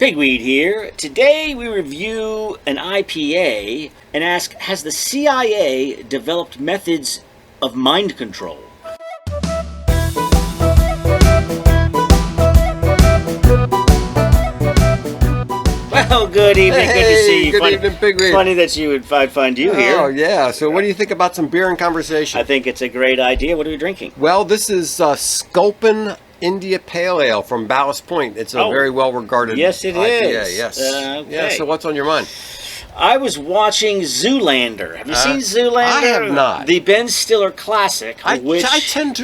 Pigweed here. Today we review an IPA and ask, has the CIA developed methods of mind control? Well, good evening. Good to see you. Good evening, Pigweed. Funny that I'd find you here. Oh, yeah. So what do you think about some beer and conversation? I think it's a great idea. What are we drinking? Well, this is Sculpin India Pale Ale from Ballast Point. It's a very well-regarded Yes, it IPA. is. Yes. Okay. Yeah, so what's on your mind? I was watching Zoolander. Have you seen Zoolander? I have not. The Ben Stiller classic. I tend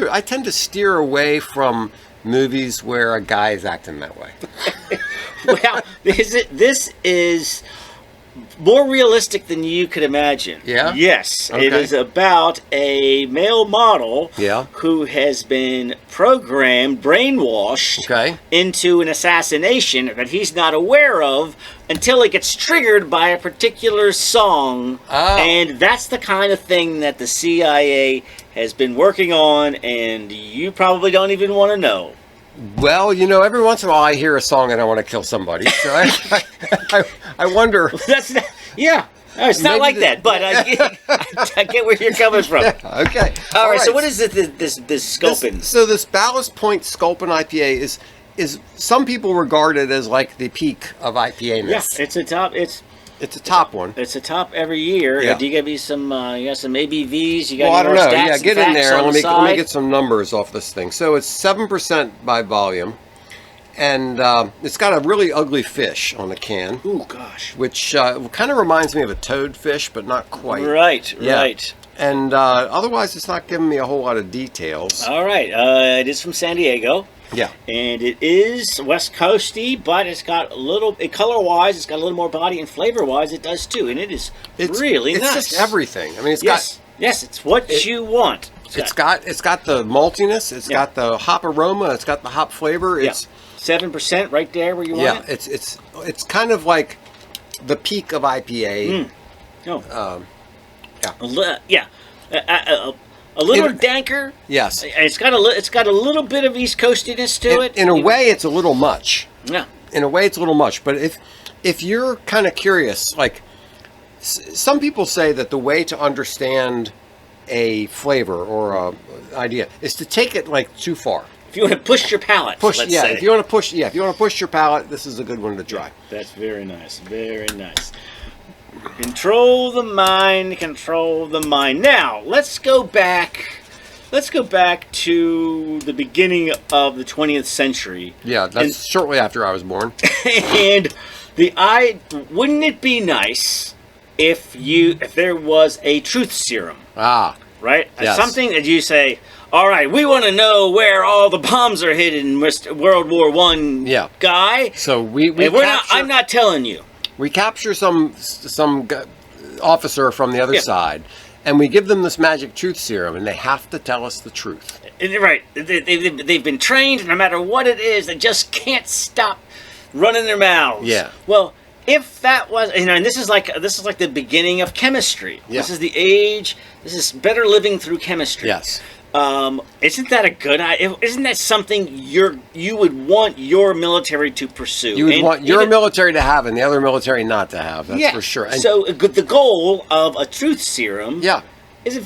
to steer away from movies where a guy is acting that way. Well, this is more realistic than you could imagine. Yeah? Yes. Okay. It is about a male model who has been programmed, brainwashed into an assassination that he's not aware of until it gets triggered by a particular song. Oh. And that's the kind of thing that the CIA has been working on, and you probably don't even want to know. Well, you know, every once in a while I hear a song and I want to kill somebody. So I wonder. That's not, yeah. No, it's not like that, but I get where you're coming from. Okay. All right. So what is it? This Sculpin? So this Ballast Point Sculpin IPA is some people regard it as like the peak of IPA-ness. Yeah, it's a top. It's a top one. It's a top every year. Yeah. Do you give you some? You got some ABVs? You got? Well, I don't know. Yeah, get in there. Let me get get some numbers off this thing. So it's 7% by volume, and it's got a really ugly fish on the can. Ooh, gosh. Which kind of reminds me of a toadfish, but not quite. Right. Yeah. Right. And otherwise, it's not giving me a whole lot of details. All right. It is from San Diego. Yeah. And it is West Coasty, but it's got a little, color-wise, it's got a little more body, and flavor-wise, it does too. And it's really nice. It's just everything. I mean, yes, it's what you want. It's got the maltiness. It's got the hop aroma. It's got the hop flavor. It's 7% right there where you want it. Yeah, it's kind of like the peak of IPA. A little danker. Yes. It's got a little bit of East Coastiness to it. In a way, it's a little much. Yeah. In a way, it's a little much. But if you're kind of curious, like some people say that the way to understand a flavor or a idea is to take it like too far. If you want to push your palate, let's say. If you want to push your palate, this is a good one to try. That's very nice. Very nice. Control the mind, control the mind. Now, let's go back to the beginning of the 20th century. Yeah, that's shortly after I was born. And wouldn't it be nice if there was a truth serum? Right? Yes. Something that you say, all right, we want to know where all the bombs are hidden, Mr. World War I guy. So I'm not telling you. We capture some officer from the other side, and we give them this magic truth serum, and they have to tell us the truth. Right. They've been trained, no matter what it is, they just can't stop running their mouths. Yeah. Well, if that was, and this is like the beginning of chemistry. Yeah. This is the age. This is better living through chemistry. Yes. Isn't that a good idea? Isn't that something you would want your military to pursue? You would want your military to have and the other military not to have. That's for sure. And so the goal of a truth serum is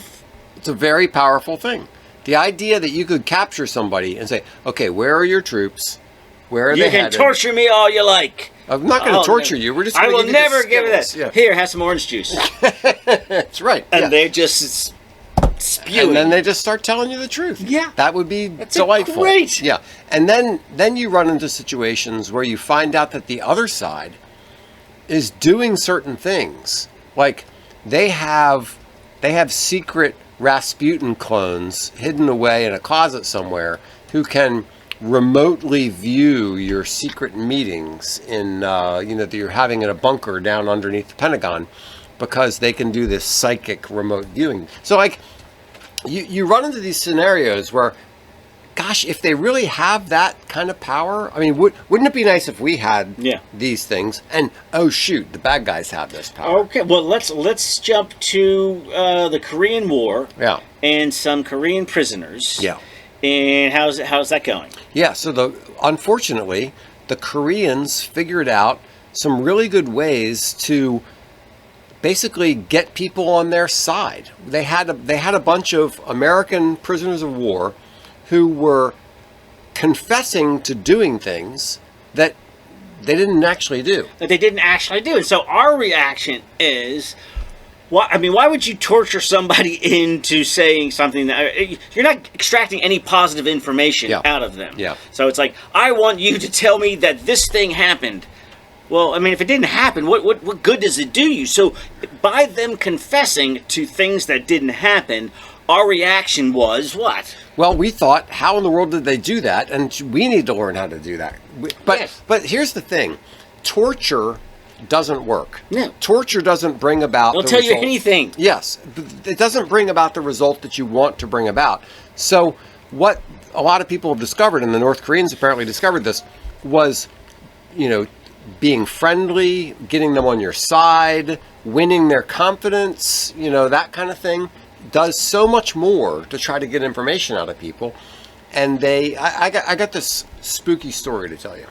it's a very powerful thing. The idea that you could capture somebody and say, okay, where are your troops? Where are they headed? You can torture me all you like. I'm not going to torture you. We're just I going to will never give you that. Yeah. Here, have some orange juice. That's right. And they just spewing. And then they just start telling you the truth. Yeah. That would be delightful. Great. Yeah. And then you run into situations where you find out that the other side is doing certain things. Like they have secret Rasputin clones hidden away in a closet somewhere who can remotely view your secret meetings in that you're having in a bunker down underneath the Pentagon, because they can do this psychic remote viewing. So like you run into these scenarios where, gosh, if they really have that kind of power, I mean, wouldn't it be nice if we had these things? And oh shoot, the bad guys have this power. Okay, well let's jump to the Korean War. Yeah. And some Korean prisoners. Yeah. And how's that going? Yeah. So unfortunately, the Koreans figured out some really good ways to basically get people on their side. They had a bunch of American prisoners of war who were confessing to doing things that they didn't actually do. And so our reaction is, why would you torture somebody into saying something that you're not extracting any positive information out of them? Yeah. So it's like, I want you to tell me that this thing happened. Well, I mean, if it didn't happen, what good does it do you? So by them confessing to things that didn't happen, our reaction was what? Well, we thought, how in the world did they do that? And we need to learn how to do that. But here's the thing. Torture doesn't work. No. Torture doesn't bring about They'll tell you anything. Yes. It doesn't bring about the result that you want to bring about. So what a lot of people have discovered, and the North Koreans apparently discovered this, was, being friendly, getting them on your side, winning their confidence, that kind of thing, does so much more to try to get information out of people. And I got this spooky story to tell you.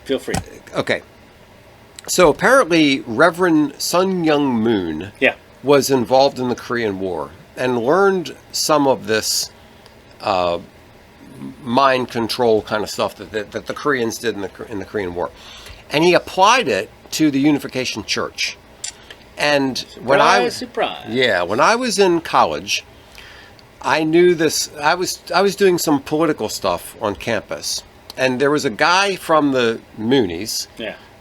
Feel free. Okay. So apparently Reverend Sun Myung Moon was involved in the Korean War and learned some of this mind control kind of stuff that the Koreans did in the Korean War. And he applied it to the Unification Church. And when I was in college, I knew this. I was doing some political stuff on campus, and there was a guy from the Moonies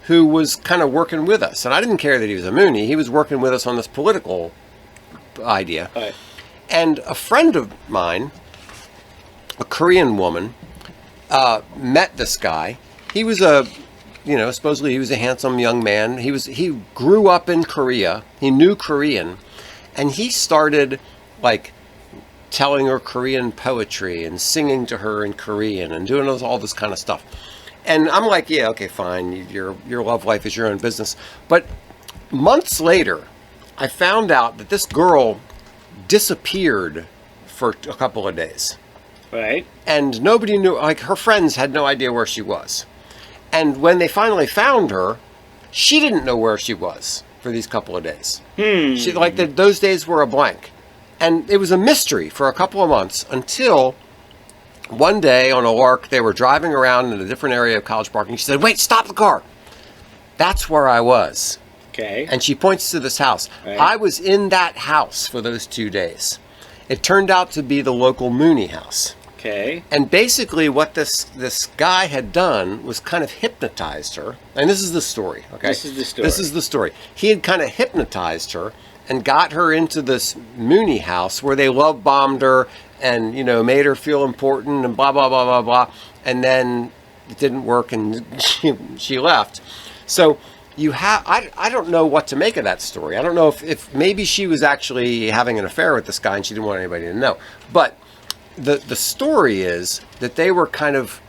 who was kind of working with us. And I didn't care that he was a Moonie. He was working with us on this political idea. Right. And a friend of mine, a Korean woman, met this guy. He was supposedly he was a handsome young man. He grew up in Korea. He knew Korean. And he started, telling her Korean poetry and singing to her in Korean and doing all this kind of stuff. And I'm like, yeah, okay, fine. Your love life is your own business. But months later, I found out that this girl disappeared for a couple of days. Right. And nobody knew, her friends had no idea where she was. And when they finally found her, she didn't know where she was for these couple of days. She those days were a blank. And it was a mystery for a couple of months until one day on a lark, they were driving around in a different area of College Park, and she said, "Wait, stop the car." That's where I was. Okay. And she points to this house. Right. I was in that house for those 2 days. It turned out to be the local Mooney house. Okay. And basically what this guy had done was kind of hypnotized her. And this is the story, okay? This is the story. He had kind of hypnotized her and got her into this Mooney house where they love bombed her and, made her feel important and blah, blah, blah, blah, blah. And then it didn't work and she left. So I don't know what to make of that story. I don't know if maybe she was actually having an affair with this guy and she didn't want anybody to know. But the story is that they were kind of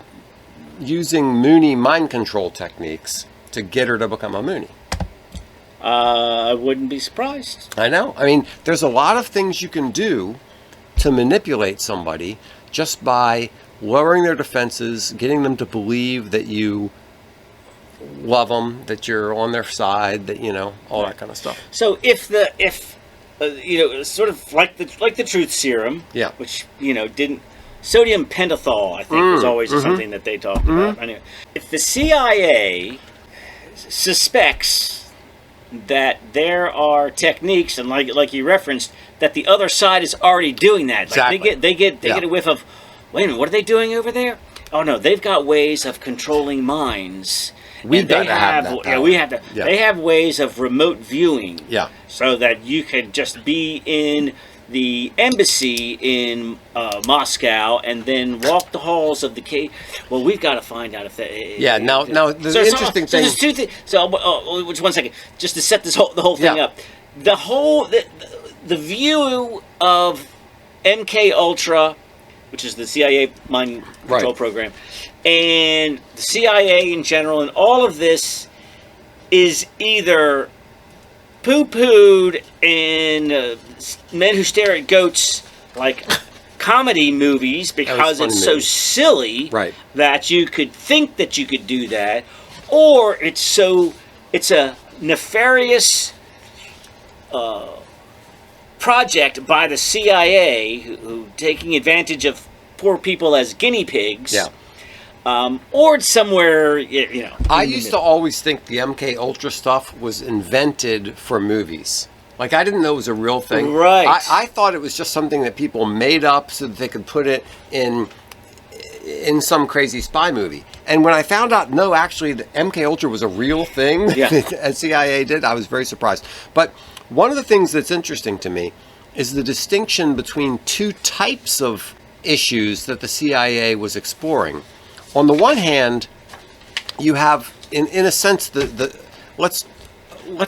using Mooney mind control techniques to get her to become a Mooney. I wouldn't be surprised. I know. I mean, there's a lot of things you can do to manipulate somebody just by lowering their defenses, getting them to believe that you love them, that you're on their side, that all that kind of stuff. So if sort of like the truth serum, which didn't, sodium pentothal, I think, was always something that they talked about. Anyway, if the CIA suspects that there are techniques, and like you referenced, that the other side is already doing that. Exactly. They get a whiff of, wait a minute, what are they doing over there? Oh no, they've got ways of controlling minds. We've got to have that power. We have to. Yeah. They have ways of remote viewing. Yeah. So that you could just be in the embassy in Moscow and then walk the halls of the cave. Well, we've got to find out if that. Yeah. Now, the interesting thing. So there's two things. So, just 1 second, just to set the whole thing up. The view of MK Ultra, which is the CIA mind control program, and the CIA in general, and all of this is either poo-pooed and men who stare at goats comedy movies because it's so silly that you could think that you could do that, or it's a nefarious project by the CIA who taking advantage of poor people as guinea pigs. Yeah. Or it's somewhere, I used to always think the MK Ultra stuff was invented for movies. Like, I didn't know it was a real thing. Right. I thought it was just something that people made up so that they could put it in some crazy spy movie. And when I found out, no, actually, the MK Ultra was a real thing that CIA did, I was very surprised. But one of the things that's interesting to me is the distinction between two types of issues that the CIA was exploring. On the one hand, you have, in a sense, let's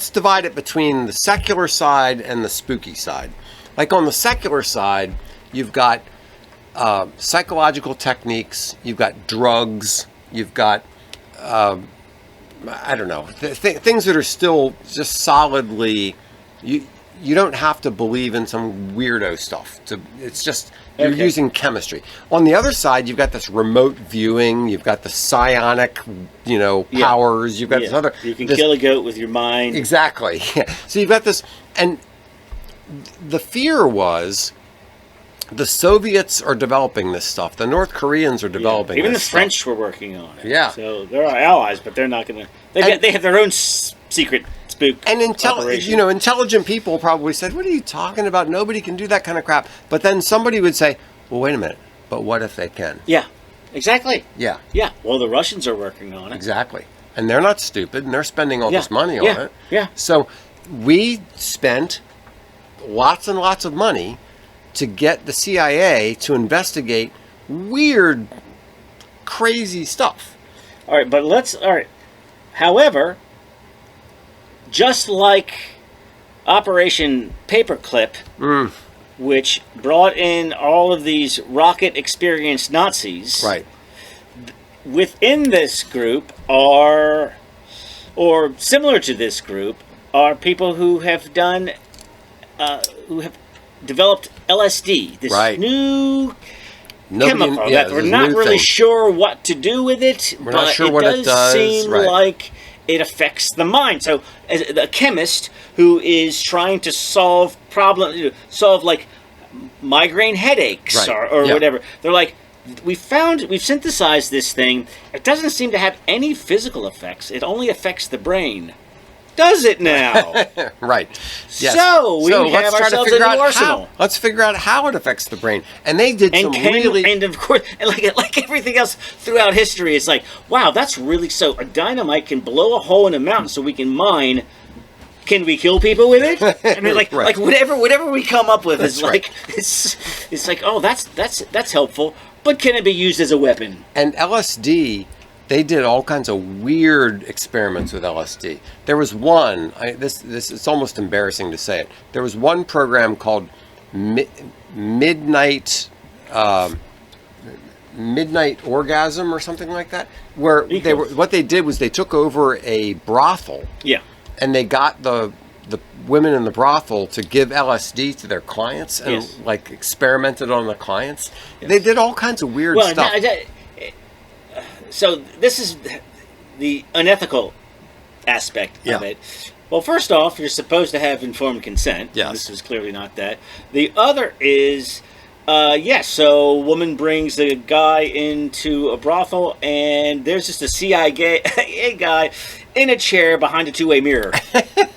divide it between the secular side and the spooky side. Like on the secular side, you've got psychological techniques, you've got drugs, you've got, I don't know, things that are still just solidly, you don't have to believe in some weirdo stuff. It's just, you're using chemistry. On the other side, you've got this remote viewing, you've got the psionic, powers, you've got this other... You can kill a goat with your mind. Exactly. So you've got this, and the fear was the Soviets are developing this stuff. The North Koreans are developing Even this the French were working on it. Yeah. So they're our allies, but they're not going to... They have their own secret spook operation. Intelligent people probably said, what are you talking about? Nobody can do that kind of crap. But then somebody would say, well, wait a minute. But what if they can? Yeah, exactly. Yeah. Yeah. Well, the Russians are working on it. Exactly. And they're not stupid, and they're spending all this money on it. Yeah. So we spent lots and lots of money to get the CIA to investigate weird, crazy stuff. All right. However, just like Operation Paperclip, which brought in all of these rocket-experienced Nazis, right? Within this group or similar to this group, are people who have done, who have developed LSD, this new chemical that we're not really sure what to do with it, we're not sure what it does. Seem like it affects the mind. So, as a chemist who is trying to solve like migraine headaches or whatever, they're like, we've synthesized this thing. It doesn't seem to have any physical effects. It only affects the brain. Does it now? Right. Yes. So we have ourselves a new arsenal. Let's figure out how it affects the brain. And they did and of course, and like everything else throughout history, it's like, wow, that's really so. A dynamite can blow a hole in a mountain so we can mine. Can we kill people with it? I mean, like whatever we come up with is like it's like, oh, that's helpful. But can it be used as a weapon? And LSD. They did all kinds of weird experiments with LSD. There was one, this it's almost embarrassing to say it. There was one program called Midnight Orgasm or something like that, where what they did was they took over a brothel. Yeah. And they got the women in the brothel to give LSD to their clients and like experimented on the clients. Yes. They did all kinds of weird stuff. So this is the unethical aspect of it. Well, first off, you're supposed to have informed consent. Yes. This is clearly not that. The other is, so a woman brings the guy into a brothel, and there's just a CIA guy in a chair behind a two-way mirror.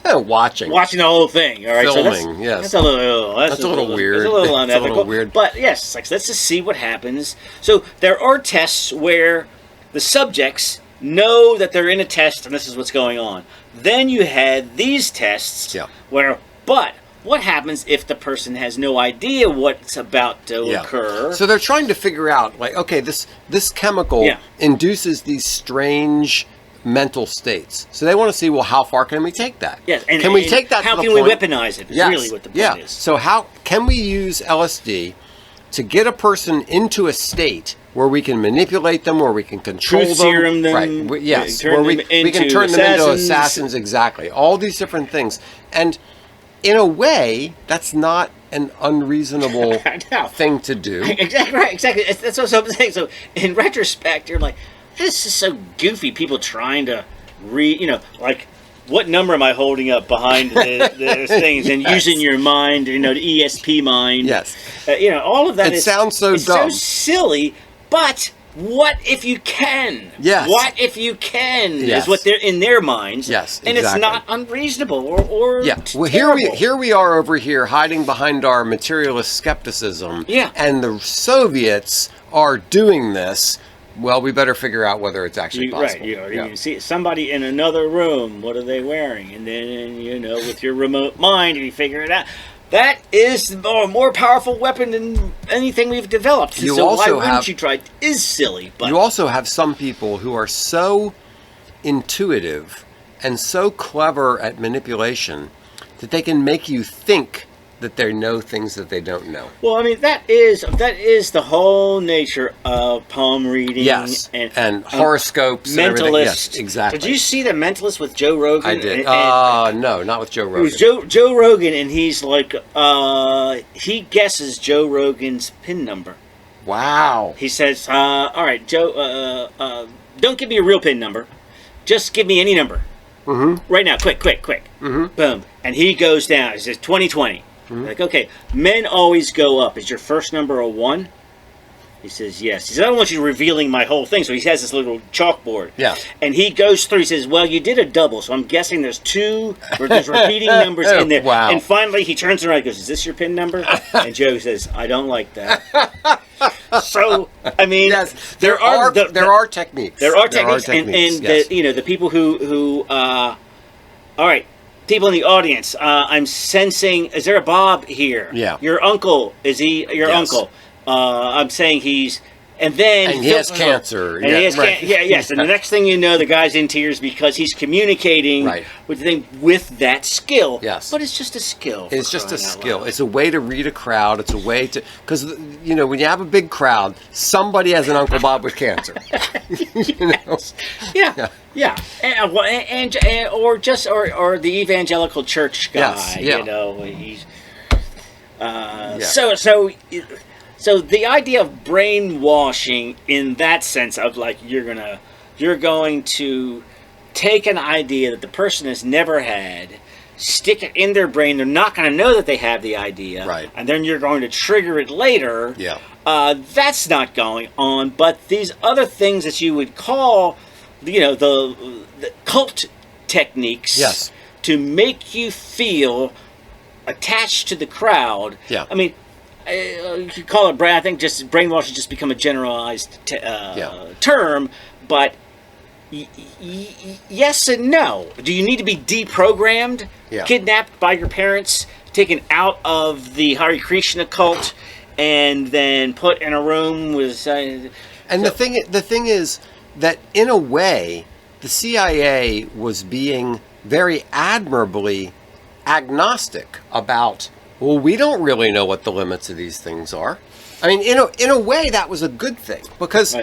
Watching the whole thing. All right, filming, so that's a little weird. It's a little unethical. It's a little weird. But yes, let's just see what happens. So there are tests where the subjects know that they're in a test and this is what's going on. Then you had these tests where, but what happens if the person has no idea what's about to occur? So they're trying to figure out, like, okay, this chemical induces these strange mental states. So they want to see, well, how far can we take that? Yes, and can we take that? How can we weaponize it? Is really what the point is. So how can we use LSD to get a person into a state where we can manipulate them, where we can control them, serum them, right? Yes, where we can turn them into assassins. Exactly, all these different things. And in a way, that's not an unreasonable thing to do. Exactly right. Exactly. That's what I'm saying. So in retrospect, you're like, this is so goofy. People trying to like, what number am I holding up behind the things and using your mind, the ESP mind. Yes. All of that sounds so dumb. So silly, but what if you can? Yes. What if you can is what they're in their minds. Yes, and exactly. it's not unreasonable or yeah. Well, here we are over here hiding behind our materialist skepticism. Yeah. And the Soviets are doing this. Well, we better figure out whether it's actually possible. Right. You see somebody in another room. What are they wearing? And then with your remote mind, you figure it out. That is a more powerful weapon than anything we've developed. Why wouldn't you try? It is silly. But you also have some people who are so intuitive and so clever at manipulation that they can make you think that they know things that they don't know. Well, I mean, that is the whole nature of palm reading. Yes, and horoscopes. Mentalist. And yes, exactly. Did you see The Mentalist with Joe Rogan? I did. No, not with Joe Rogan. It was Joe Rogan, and he's like, he guesses Joe Rogan's PIN number. Wow. He says, all right, Joe, don't give me a real PIN number. Just give me any number. Mm-hmm. Right now, quick. Mm-hmm. Boom. And he goes down. He says, 2020. Mm-hmm. Like, okay, men always go up. Is your first number a 1? He says, yes. He says, I don't want you revealing my whole thing. So he has this little chalkboard. Yeah. And he goes through, he says, well, you did a double. So I'm guessing there's repeating numbers in there. Wow. And finally he turns around and goes, is this your PIN number? And Joe says, I don't like that. So, I mean, yes, there are techniques. There are techniques. And yes. the people who all right, people in the audience, I'm sensing, is there a Bob here? Yeah. Your uncle, is he your uncle? I'm saying he's, and he has cancer. And he has yes. And the next thing you know, the guy's in tears because he's communicating with that skill. Yes. But it's just a skill. It's just a skill. It's a way to read a crowd. It's a way to, because, when you have a big crowd, somebody has an Uncle Bob with cancer. Yeah. Or the evangelical church guy. Yes. He's So the idea of brainwashing in that sense of like you're going to take an idea that the person has never had, stick it in their brain. They're not going to know that they have the idea, right? And then you're going to trigger it later. Yeah, that's not going on. But these other things that you would call, the cult techniques, yes, to make you feel attached to the crowd. Yeah, I mean. You could call it I think just brainwash has just become a generalized term, but yes and no. Do you need to be deprogrammed, kidnapped by your parents, taken out of the Hare Krishna cult, and then put in a room with? The thing is that in a way, the CIA was being very admirably agnostic about. Well, we don't really know what the limits of these things are. I mean, in a way, that was a good thing because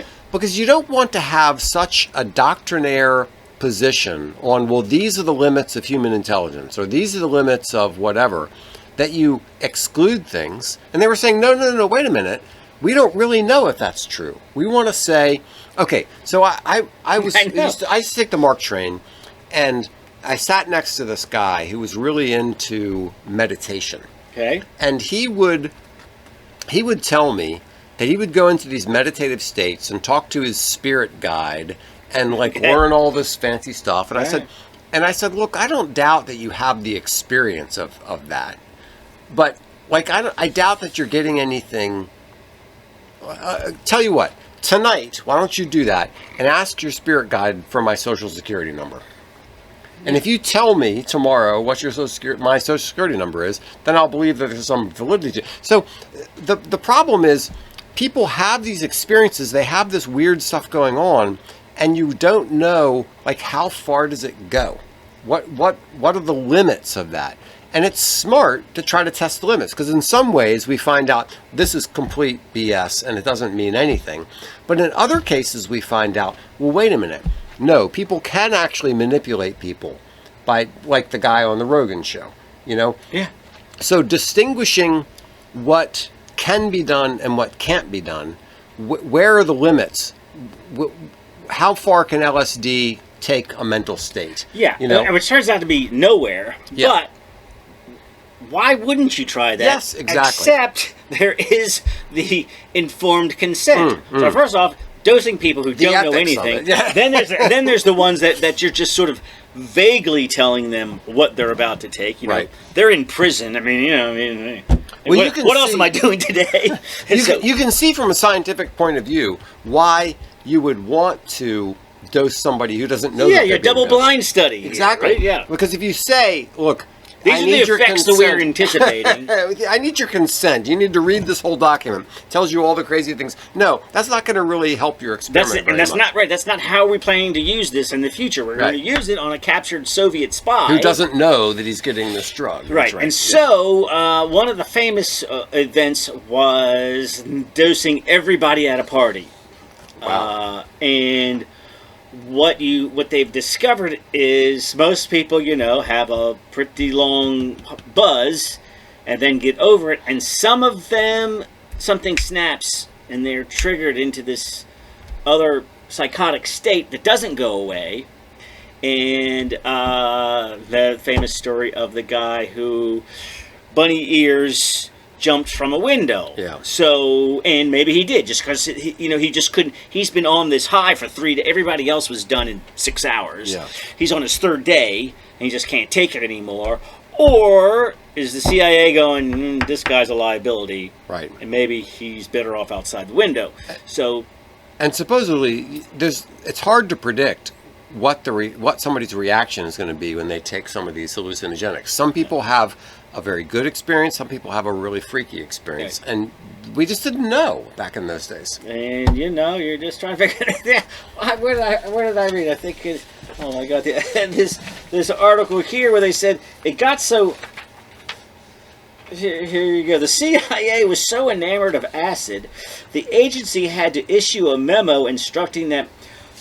you don't want to have such a doctrinaire position on, well, these are the limits of human intelligence or these are the limits of whatever, that you exclude things. And they were saying, no, wait a minute. We don't really know if that's true. We want to say, okay, so I used to take the MARC train, and I sat next to this guy who was really into meditation. Okay. And he would tell me that he would go into these meditative states and talk to his spirit guide and learn all this fancy stuff. And I said, look, I don't doubt that you have the experience of that, but I doubt that you're getting anything. Tell you what, tonight, why don't you do that and ask your spirit guide for my Social Security number? And if you tell me tomorrow what my Social Security number is, then I'll believe that there's some validity to it. So the problem is people have these experiences. They have this weird stuff going on, and you don't know, how far does it go? What are the limits of that? And it's smart to try to test the limits, because in some ways we find out this is complete BS and it doesn't mean anything. But in other cases we find out, well, wait a minute. No, people can actually manipulate people by, like the guy on the Rogan show. you know? Yeah. So distinguishing what can be done and what can't be done, where are the limits? How far can LSD take a mental state? Yeah, you know? which turns out to be nowhere. Yeah. But why wouldn't you try that? Yes, exactly. Except there is the informed consent. So first off, dosing people who don't know anything. Yeah. Then there's the ones that you're just sort of vaguely telling them what they're about to take. You know, right. They're in prison. I mean, well, what else am I doing today? You can see from a scientific point of view why you would want to dose somebody who doesn't know. Yeah, your double-blind study. Exactly. Right? Yeah. Because if you say, look, these are the effects that we're anticipating. I need your consent. You need to read this whole document. It tells you all the crazy things. No, that's not going to really help your experiment. That's not right. That's not how we're planning to use this in the future. We're going to use it on a captured Soviet spy who doesn't know that he's getting this drug. Right. And so one of the famous events was dosing everybody at a party. Wow. And what they've discovered is most people, have a pretty long buzz and then get over it, and some of them, something snaps and they're triggered into this other psychotic state that doesn't go away. And the famous story of the guy who bunny ears jumped from a window. Yeah. So, and maybe he did, just because he just couldn't. He's been on this high for 3 days. Everybody else was done in 6 hours. Yeah. He's on his 3rd day, and he just can't take it anymore. Or is the CIA going, this guy's a liability, right? And maybe he's better off outside the window. So, and supposedly, it's hard to predict what somebody's reaction is going to be when they take some of these hallucinogenics. Some people have a very good experience. Some people have a really freaky experience, and we just didn't know back in those days. And you're just trying to figure it out. Where did I read? I think oh my God, this article here where they said it got so. Here you go. The CIA was so enamored of acid, the agency had to issue a memo instructing that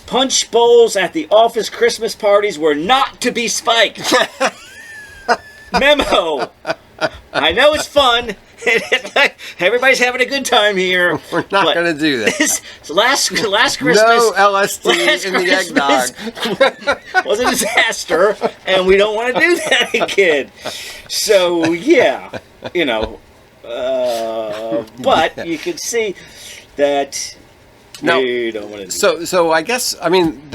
punch bowls at the office Christmas parties were not to be spiked. Memo. I know it's fun. Everybody's having a good time here. We're not going to do this. Last Christmas. No LSD in the eggnog. Was a disaster, and we don't want to do that again. So yeah, but you can see that you don't want to do that. So I guess, I mean,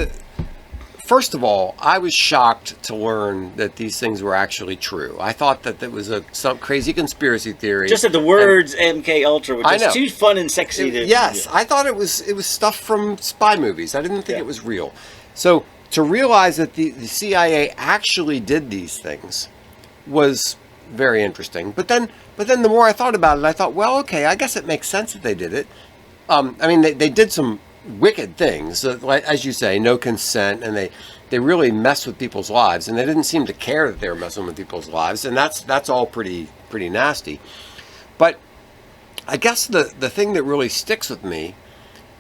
first of all, I was shocked to learn that these things were actually true. I thought that it was some crazy conspiracy theory. Just at the words MK Ultra, which is too fun and sexy to. Yes, I thought it was stuff from spy movies. I didn't think it was real. So to realize that the CIA actually did these things was very interesting. But then the more I thought about it, I thought, well, okay, I guess it makes sense that they did it. I mean, they did some wicked things, as you say, no consent, and they really mess with people's lives, and they didn't seem to care that they were messing with people's lives, and that's all pretty nasty. But I guess the thing that really sticks with me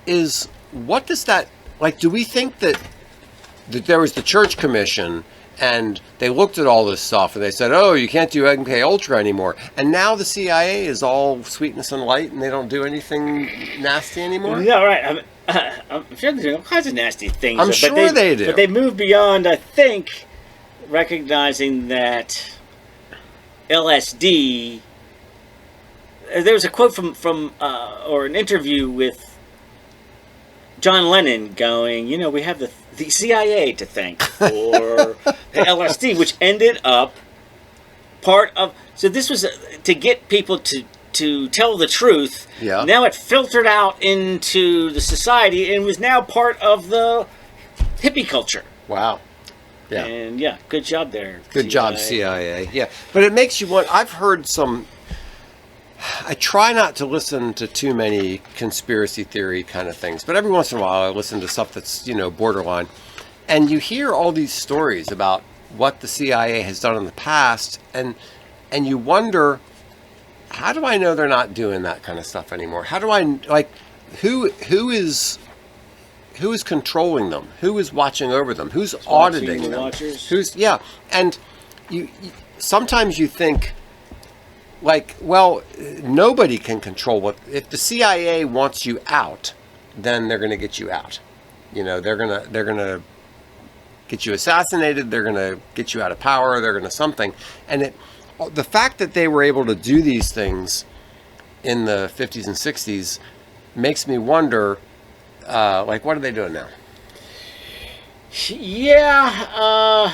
is, what does that, like, do we think that there was the Church Commission and they looked at all this stuff and they said, oh, you can't do MK Ultra anymore, and now the CIA is all sweetness and light and they don't do anything nasty anymore? Yeah, right. I'm sure they do all kinds of nasty things. I'm sure they do. But they move beyond, I think, recognizing that LSD. There was a quote from or an interview with John Lennon going, we have the CIA to thank for the LSD, which ended up part of. So this was to get people to tell the truth. Yeah. Now it filtered out into the society and was now part of the hippie culture. Wow. Yeah. And good job there. Good job, CIA. Yeah. But it makes you want. I've heard some. I try not to listen to too many conspiracy theory kind of things, but every once in a while I listen to stuff that's, borderline. And you hear all these stories about what the CIA has done in the past, and you wonder, how do I know they're not doing that kind of stuff anymore? How do I, like, who is controlling them? Who is watching over them? Who's auditing them? Watchers. And sometimes you think, like, well, nobody can control what. If the CIA wants you out, then they're going to get you out. You know, they're gonna get you assassinated. They're going to get you out of power. They're going to something. And the fact that they were able to do these things in the 50s and 60s makes me wonder, like, what are they doing now? Yeah.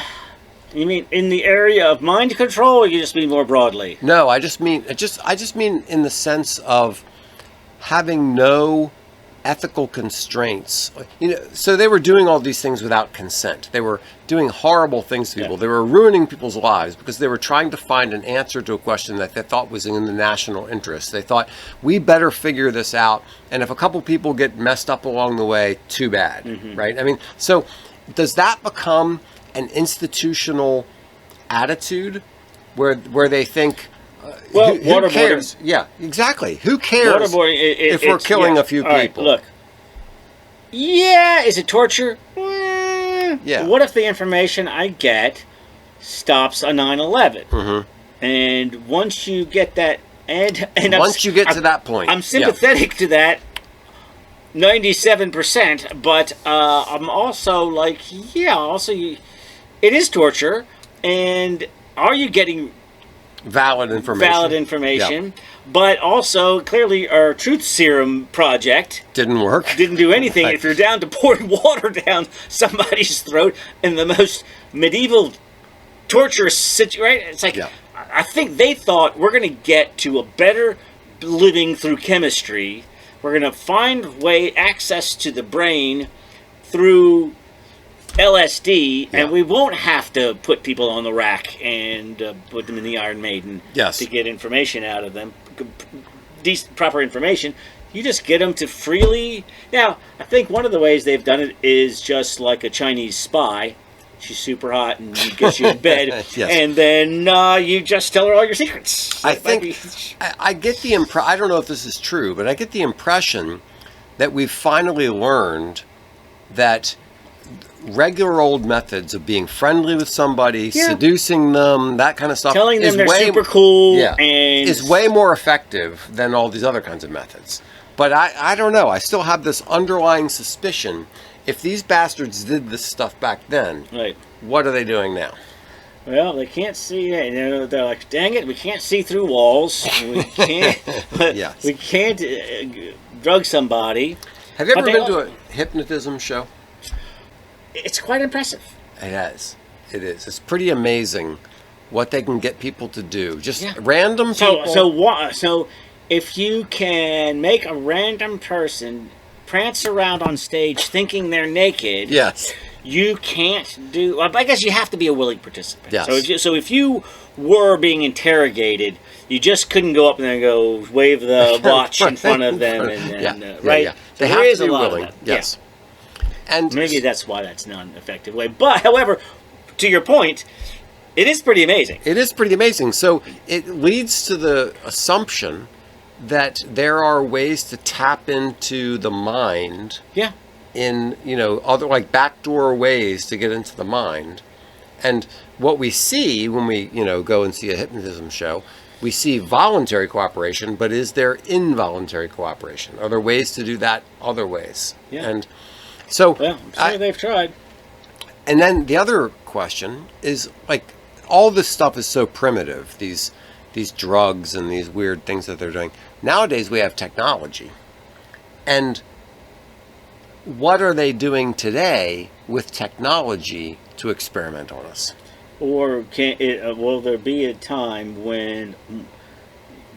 You mean in the area of mind control, or you just mean more broadly? No, I just mean in the sense of having no ethical constraints. You know, so they were doing all these things without consent. They were doing horrible things to people. Yeah. They were ruining people's lives because they were trying to find an answer to a question that they thought was in the national interest. They thought, we better figure this out, and if a couple people get messed up along the way, too bad, right? I mean, so does that become an institutional attitude where they think, well, who cares? Yeah, exactly. Who cares if we're killing a few people? Right, look. Yeah, is it torture? Yeah. What if the information I get stops a 9/11? And once you get that, and once you get to that point, I'm sympathetic to that 97%, but I'm also like, it is torture, and are you getting valid information? Yeah. But also, clearly, our truth serum project didn't work. Didn't do anything. If you're down to pouring water down somebody's throat in the most medieval torturous situation, right? It's like, I think they thought we're going to get to a better living through chemistry. We're going to find access to the brain through LSD, and we won't have to put people on the rack and put them in the Iron Maiden to get information out of them, proper information. You just get them to freely. Now, I think one of the ways they've done it is just like a Chinese spy. She's super hot and gets you in bed, and then you just tell her all your secrets. I think I get the impression. I don't know if this is true, but I get the impression that we've finally learned that regular old methods of being friendly with somebody, seducing them, that kind of stuff, telling them they're super cool, and is way more effective than all these other kinds of methods. But I don't know. I still have this underlying suspicion. If these bastards did this stuff back then, what are they doing now? Well, they can't see. They're like, dang it, we can't see through walls. We can't. We can't drug somebody. Have you ever been to a hypnotism show? It's quite impressive. It is. It is. It's pretty amazing what they can get people to do. Just random people. So if you can make a random person prance around on stage thinking they're naked, you can't do. I guess you have to be a willing participant. Yes. So if you were being interrogated, you just couldn't go up and then go wave the watch in front of them, and right? Yeah. They have to be willing. Yes. And maybe that's why that's not an effective way. But, however, to your point, it is pretty amazing. It is pretty amazing. So it leads to the assumption that there are ways to tap into the mind. In, other like backdoor ways to get into the mind. And what we see when we, go and see a hypnotism show, we see voluntary cooperation, but is there involuntary cooperation? Are there ways to do that other ways? And so, I'm sure they've tried. And then the other question is, like, all this stuff is so primitive, these drugs and these weird things that they're doing. Nowadays we have technology. And what are they doing today with technology to experiment on us? Or will there be a time when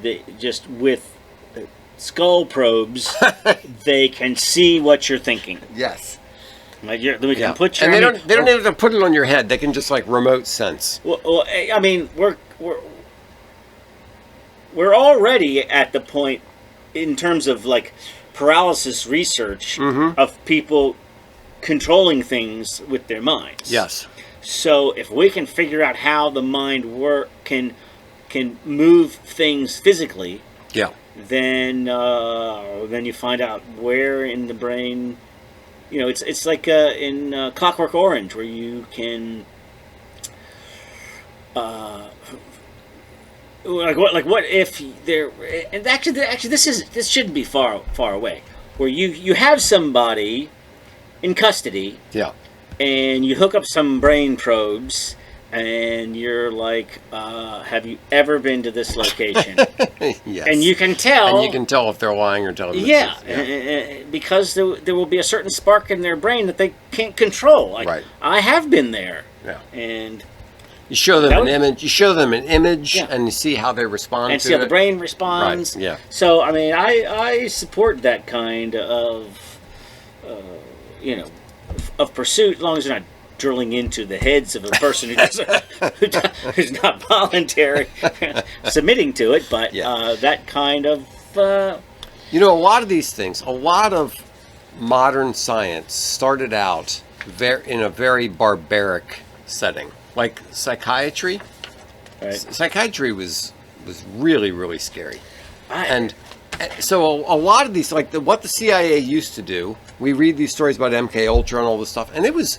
they just with skull probes they can see what you're thinking? Yes. Like we can put your. And they don't even have to put it on your head. They can just like remote sense. Well, I mean, we're already at the point in terms of like paralysis research of people controlling things with their minds. Yes. So if we can figure out how the mind can move things physically, then you find out where in the brain. It's like in Clockwork Orange, where you can what if there? And actually, this shouldn't be far away. Where you have somebody in custody, yeah, and you hook up some brain probes, and you're like, have you ever been to this location? yes. And you can tell. And you can tell if they're lying or telling the yeah, truth. Yeah. Because there will be a certain spark in their brain that they can't control. Like, right. I have been there. Yeah. And you show them an image. You show them an image, yeah. and you see how they respond and to see it. how the brain responds. Right. Yeah. So I mean, I support that kind of of pursuit, as long as you're not drilling into the heads of a person who's not voluntary submitting to it. But that kind of a lot of these things, a lot of modern science started out in a very barbaric setting, like psychiatry. Right. Psychiatry was really, really scary. And so a lot of these, like what the CIA used to do, we read these stories about MK Ultra and all this stuff, and it was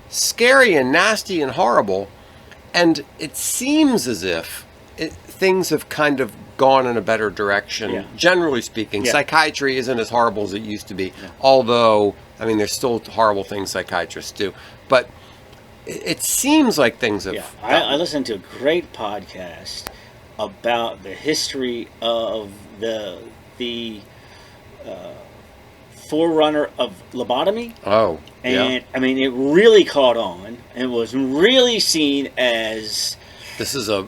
scary and nasty and horrible. And it seems as if things have kind of gone in a better direction, generally speaking. Psychiatry isn't as horrible as it used to be, although, I mean, there's still horrible things psychiatrists do. But it seems like things have... I listened to a great podcast about the history of the forerunner of lobotomy. Oh, and I mean, it really caught on and was really seen as this is a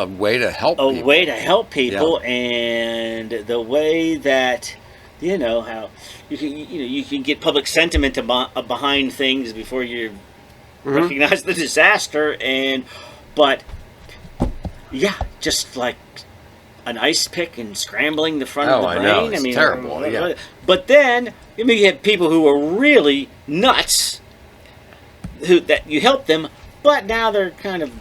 way to help people. A way to help people, and the way that how you can get public sentiment behind things before you recognize the disaster, but just like an ice pick and scrambling the front of the brain. I know. It's terrible. Yeah. But then you have people who are really nuts, that you help them, but now they're kind of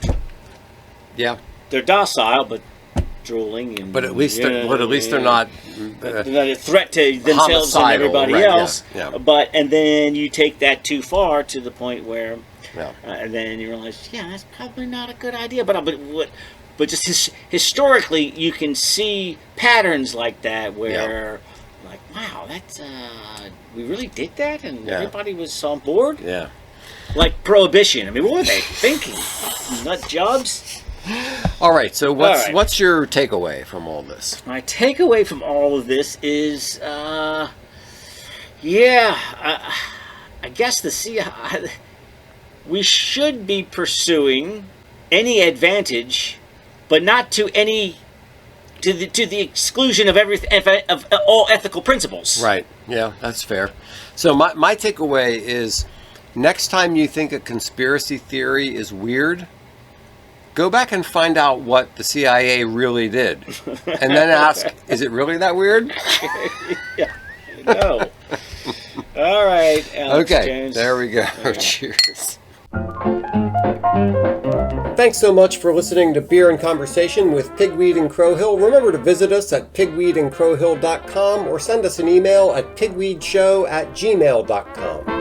they're docile, but drooling and. But at least they're not. They're not a threat to themselves and everybody else. Yeah. And then you take that too far to the point where, and then you realize, that's probably not a good idea. But just historically, you can see patterns like that where, like, wow, that's we really did that, and everybody was on board. Yeah. Like Prohibition. I mean, what were they thinking? Nut jobs. All right. So what's your takeaway from all this? My takeaway from all of this is, I guess we should be pursuing any advantage, but not to the exclusion of all ethical principles. Right. Yeah, that's fair. So my takeaway is, next time you think a conspiracy theory is weird, go back and find out what the CIA really did, and then ask, is it really that weird? No. All right, Alex Jones. There we go. Yeah. Cheers. Thanks so much for listening to Beer and Conversation with Pigweed and Crowhill. Remember to visit us at pigweedandcrowhill.com or send us an email at pigweedshow@gmail.com.